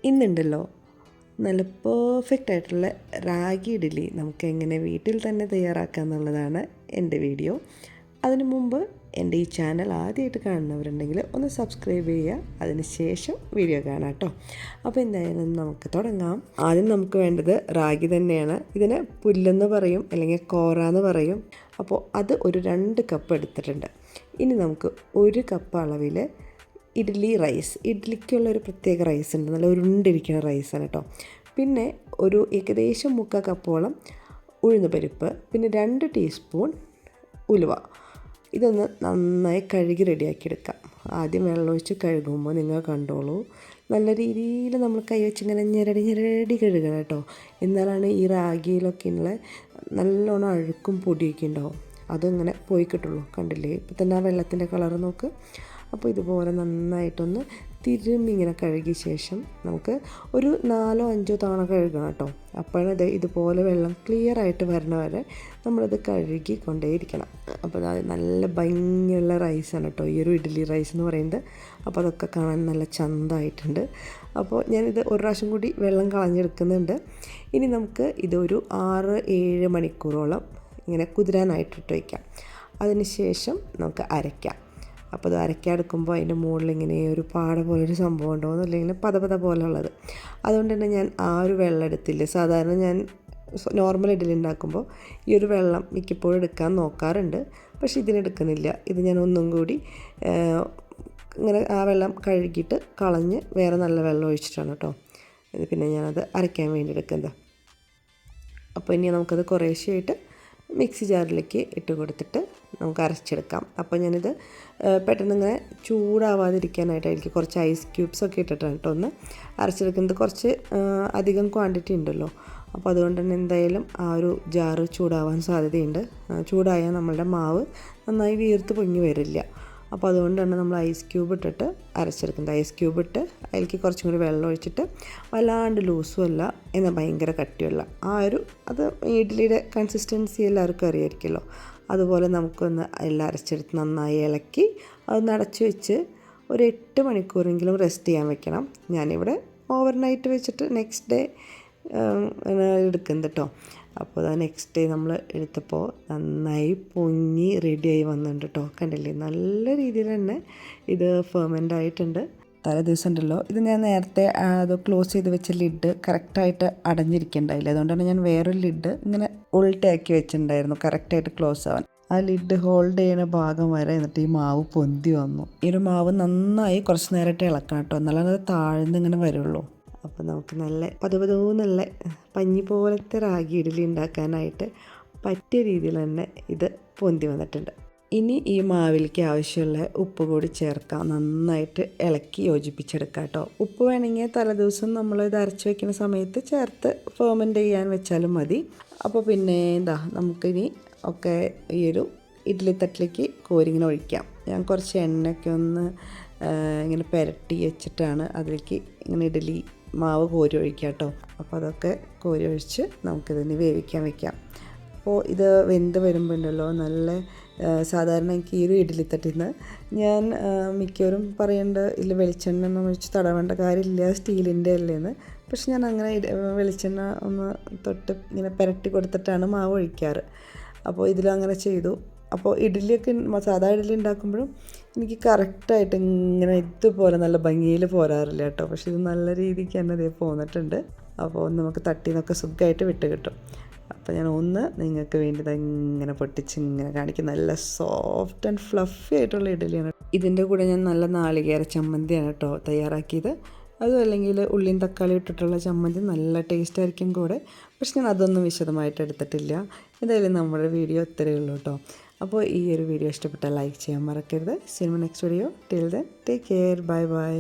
ഇന്നുണ്ടല്ലോ നല്ല പെർഫെക്റ്റ് ആയിട്ടുള്ള റാഗി ഇഡ്ഡലി നമുക്ക് എങ്ങനെ വീട്ടിൽ തന്നെ തയ്യാറാക്കാം എന്നുള്ളതാണ് എൻ്റെ വീഡിയോ. അതിനു മുമ്പ് എൻ്റെ ഈ ചാനൽ ആദ്യമായിട്ട് കാണുന്നവരുണ്ടെങ്കിൽ ഒന്ന് സബ്സ്ക്രൈബ് ചെയ്യുക, അതിന് ശേഷം വീഡിയോ കാണാം കേട്ടോ. അപ്പോൾ എന്തായാലും നമുക്ക് തുടങ്ങാം. ആദ്യം നമുക്ക് വേണ്ടത് റാഗി തന്നെയാണ്. ഇതിന് പുല്ലെന്ന് പറയും, അല്ലെങ്കിൽ കോറ എന്ന് പറയും. അപ്പോൾ അത് ഒരു 2 കപ്പ് എടുത്തിട്ടുണ്ട്. ഇനി നമുക്ക് 1 കപ്പ് അളവിൽ റൈസ്, ഇഡ്ഡലിക്കുള്ളൊരു പ്രത്യേക റൈസ് ഉണ്ട്, നല്ല ഉരുണ്ടിരിക്കുന്ന റൈസാണ് കേട്ടോ. പിന്നെ ഒരു ഏകദേശം 3/4 കപ്പോളം ഉഴുന്ന് പരിപ്പ്, പിന്നെ 2 ടീസ്പൂൺ ഉലുവ. ഇതൊന്ന് നന്നായി കഴുകി റെഡിയാക്കി എടുക്കാം. ആദ്യം വെള്ളമൊഴിച്ച് കഴുകുമ്പോൾ നിങ്ങൾ കണ്ടോളൂ, നല്ല രീതിയിൽ നമ്മൾ കൈ വെച്ച് ഇങ്ങനെ ഞെരടി കഴുകണം കേട്ടോ. എന്നാലാണ് ഈ റാഗിയിലൊക്കെ ഉള്ള നല്ലോണം അഴുക്കും പൊടിയൊക്കെ ഉണ്ടാവും, അതിങ്ങനെ പോയി കിട്ടുള്ളൂ. കണ്ടില്ലേ, ഇപ്പം തന്നെ ആ വെള്ളത്തിൻ്റെ കളർ നോക്ക്. അപ്പോൾ ഇതുപോലെ നന്നായിട്ടൊന്ന് തിരുമ്മി ഇങ്ങനെ കഴുകിയ ശേഷം നമുക്ക് ഒരു 4-5 തവണ കഴുകണം കേട്ടോ. അപ്പോഴത് ഇതുപോലെ വെള്ളം ക്ലിയർ ആയിട്ട് വരണ വരെ നമ്മളിത് കഴുകി കൊണ്ടേയിരിക്കണം. അപ്പോൾ അത് നല്ല ഭംഗിയുള്ള റൈസാണ് കേട്ടോ ഈ ഒരു ഇഡ്ഡലി റൈസ് എന്ന് പറയുന്നത്. അപ്പോൾ അതൊക്കെ കാണാൻ നല്ല ചന്തമായിട്ടുണ്ട്. അപ്പോൾ ഞാനിത് ഒരു പ്രാവശ്യം കൂടി വെള്ളം കളഞ്ഞെടുക്കുന്നുണ്ട്. ഇനി നമുക്ക് ഇതൊരു 6-7 മണിക്കൂറോളം ഇങ്ങനെ കുതിരാനായിട്ടിട്ട് വയ്ക്കാം. അതിന് ശേഷം നമുക്ക് അരയ്ക്കാം. അപ്പോൾ അത് അരയ്ക്കാടുക്കുമ്പോൾ അതിൻ്റെ മുകളിൽ ഇങ്ങനെ ഒരു പാട പോലൊരു സംഭവം ഉണ്ടാവും, അല്ലെങ്കിൽ പത പോലെ ഉള്ളത്. അതുകൊണ്ട് തന്നെ ഞാൻ ആ ഒരു വെള്ളം എടുത്തില്ല. സാധാരണ ഞാൻ നോർമൽ ഇഡ്ഡലി ഉണ്ടാക്കുമ്പോൾ ഈ ഒരു വെള്ളം മിക്കപ്പോഴും എടുക്കാൻ നോക്കാറുണ്ട്, പക്ഷേ ഇതിനെടുക്കുന്നില്ല. ഇത് ഞാൻ ഒന്നും കൂടി ഇങ്ങനെ ആ വെള്ളം കഴുകിയിട്ട് കളഞ്ഞ് വേറെ നല്ല വെള്ളം ഒഴിച്ചിട്ടാണ് കേട്ടോ ഇത് പിന്നെ ഞാനത് അരയ്ക്കാൻ വേണ്ടി എടുക്കുന്നത്. അപ്പോൾ ഇനി നമുക്കത് കുറേശ്ശെയായിട്ട് മിക്സി ജാറിലേക്ക് ഇട്ട് കൊടുത്തിട്ട് നമുക്ക് അരച്ചെടുക്കാം. അപ്പോൾ ഞാനിത് പെട്ടെന്ന് ഇങ്ങനെ ചൂടാവാതിരിക്കാനായിട്ട് അതിലേക്ക് കുറച്ച് ഐസ് ക്യൂബ്സൊക്കെ ഇട്ടിട്ടാണ് കേട്ടോ ഒന്ന് അരച്ചെടുക്കുന്നത്. കുറച്ച് അധികം ക്വാണ്ടിറ്റി ഉണ്ടല്ലോ, അപ്പോൾ അതുകൊണ്ട് തന്നെ എന്തായാലും ആ ഒരു ജാറ് ചൂടാവാൻ സാധ്യതയുണ്ട്. ചൂടായാൽ നമ്മളുടെ മാവ് നന്നായി വീർത്ത് പൊങ്ങി വരില്ല. അപ്പോൾ അതുകൊണ്ടാണ് നമ്മൾ ഐസ് ക്യൂബ് ഇട്ടിട്ട് അരച്ചെടുക്കുന്നത്. ഐസ് ക്യൂബ് ഇട്ട് അതിലേക്ക് കുറച്ചും കൂടി വെള്ളം ഒഴിച്ചിട്ട് വല്ലാണ്ട് ലൂസും അല്ല എന്നാൽ ഭയങ്കര കട്ടിയുള്ള ആ ഒരു അത് ഇഡ്ഡലിയുടെ കൺസിസ്റ്റൻസി എല്ലാവർക്കും അറിയായിരിക്കുമല്ലോ. അതുപോലെ നമുക്കൊന്ന് എല്ലാം അരച്ചെടുത്ത് നന്നായി ഇളക്കി അതൊന്ന് അടച്ച് വെച്ച് ഒരു 8 മണിക്കൂറെങ്കിലും റെസ്റ്റ് ചെയ്യാൻ വെക്കണം. ഞാനിവിടെ ഓവർനൈറ്റ് വെച്ചിട്ട് നെക്സ്റ്റ് ഡേ എടുക്കുന്നത് കേട്ടോ. അപ്പോൾ അത് നെക്സ്റ്റ് ഡേ നമ്മൾ എടുത്തപ്പോൾ നന്നായി പൊങ്ങി റെഡിയായി വന്നിട്ടുണ്ട് കേട്ടോ. കണ്ടില്ലേ, നല്ല രീതിയിൽ തന്നെ ഇത് ഫെർമെൻ്റ് ആയിട്ടുണ്ട്. തലേ ദിവസം ഉണ്ടല്ലോ ഇത് ഞാൻ നേരത്തെ അത് ക്ലോസ് ചെയ്ത് വെച്ച ലിഡ് കറക്റ്റായിട്ട് അടഞ്ഞിരിക്കണ്ടായില്ല. അതുകൊണ്ടാണ് ഞാൻ വേറൊരു ലിഡ് ഇങ്ങനെ ഉൾട്ടയാക്കി വെച്ചിട്ടുണ്ടായിരുന്നു കറക്റ്റായിട്ട് ക്ലോസ് ആവാൻ. ആ ലിഡ് ഹോൾഡ് ചെയ്യുന്ന ഭാഗം വരെ എന്നിട്ട് ഈ മാവ് പൊന്തി വന്നു. ഈ ഒരു മാവ് നന്നായി കുറച്ച് നേരമായിട്ട് ഇളക്കണം കേട്ടോ, എന്നാലും അത് താഴ്ന്ന് ഇങ്ങനെ വരുള്ളൂ. അപ്പോൾ നമുക്ക് നല്ല പതുപതൂന്നുള്ള പഞ്ഞി പോലത്തെ റാഗി ഇഡ്ഡലി ഉണ്ടാക്കാനായിട്ട് പറ്റിയ രീതിയിൽ തന്നെ ഇത് പൊന്തി വന്നിട്ടുണ്ട്. ഇനി ഈ മാവിലേക്ക് ആവശ്യമുള്ള ഉപ്പ് കൂടി ചേർക്കാം. നന്നായിട്ട് ഇളക്കി യോജിപ്പിച്ചെടുക്കാം കേട്ടോ. ഉപ്പ് വേണമെങ്കിൽ തലേദിവസം നമ്മൾ ഇത് അരച്ച് വയ്ക്കുന്ന സമയത്ത് ചേർത്ത് ഫെർമെൻ്റ് ചെയ്യാൻ വെച്ചാലും മതി. അപ്പോൾ പിന്നെ നമുക്കിനി ഒക്കെ ഈ ഒരു ഇഡ്ഡലി തട്ടിലേക്ക് കോരിങ്ങനെ ഒഴിക്കാം. ഞാൻ കുറച്ച് എണ്ണയൊക്കെ ഒന്ന് ഇങ്ങനെ പുരട്ടി വെച്ചിട്ടാണ് അതിലേക്ക് ഇങ്ങനെ ഇഡ്ഡലി മാവ് കോരി ഒഴിക്കുക കേട്ടോ. അപ്പോൾ അതൊക്കെ കോരി ഒഴിച്ച് നമുക്കിതിന് വേവിക്കാൻ വെക്കാം. അപ്പോൾ ഇത് വെന്ത് വരുമ്പോൾ ഉണ്ടല്ലോ നല്ല സാധാരണ എനിക്ക് ഈ ഒരു ഇഡ്ഡലി തട്ടിൽ നിന്ന് ഞാൻ മിക്കവരും പറയേണ്ട ഇല്ല വെളിച്ചെണ്ണ ഒന്നും ഒഴിച്ച് തടവേണ്ട കാര്യമില്ല, സ്റ്റീലിൻ്റെ അല്ലേന്ന്. പക്ഷെ ഞാൻ അങ്ങനെ വെളിച്ചെണ്ണ ഒന്ന് തൊട്ട് ഇങ്ങനെ പുരട്ടി കൊടുത്തിട്ടാണ് മാവ് ഒഴിക്കാറ്. അപ്പോൾ ഇതിലും അങ്ങനെ ചെയ്തു. അപ്പോൾ ഇഡ്ഡലിയൊക്കെ സാധാ ഇഡ്ഡലി ഉണ്ടാക്കുമ്പോഴും എനിക്ക് കറക്റ്റായിട്ട് ഇങ്ങനെ ഇതുപോലെ നല്ല ഭംഗിയിൽ പോരാറില്ല കേട്ടോ. പക്ഷേ ഇത് നല്ല രീതിക്ക് തന്നെ അതേ പോന്നിട്ടുണ്ട്. അപ്പോൾ നമുക്ക് തട്ടിന്നൊക്കെ സുഖമായിട്ട് വിട്ട് കിട്ടും. അപ്പോൾ ഞാൻ ഒന്ന് നിങ്ങൾക്ക് വേണ്ടി ഇങ്ങനെ പൊട്ടിച്ച് ഇങ്ങനെ കാണിക്കും. നല്ല സോഫ്റ്റ് ആൻഡ് ഫ്ലഫി ആയിട്ടുള്ള ഇഡ്ഡലിയാണ്. ഇതിൻ്റെ കൂടെ ഞാൻ നല്ല നാളികേര ചമ്മന്തിയാണ് കേട്ടോ തയ്യാറാക്കിയത്. അതും അല്ലെങ്കിൽ ഉള്ളിയും തക്കാളി ഇട്ടിട്ടുള്ള ചമ്മന്തി നല്ല ടേസ്റ്റ് ആയിരിക്കും കൂടെ. പക്ഷെ ഞാൻ അതൊന്നും വിശദമായിട്ട് എടുത്തിട്ടില്ല. എന്തായാലും നമ്മുടെ വീഡിയോ ഇത്രയേ ഉള്ളൂ കേട്ടോ. അപ്പോൾ ഈ ഒരു വീഡിയോ ഇഷ്ടപ്പെട്ടാൽ ലൈക്ക് ചെയ്യാൻ മറക്കരുത്. See you next video. Till then take care. Bye by.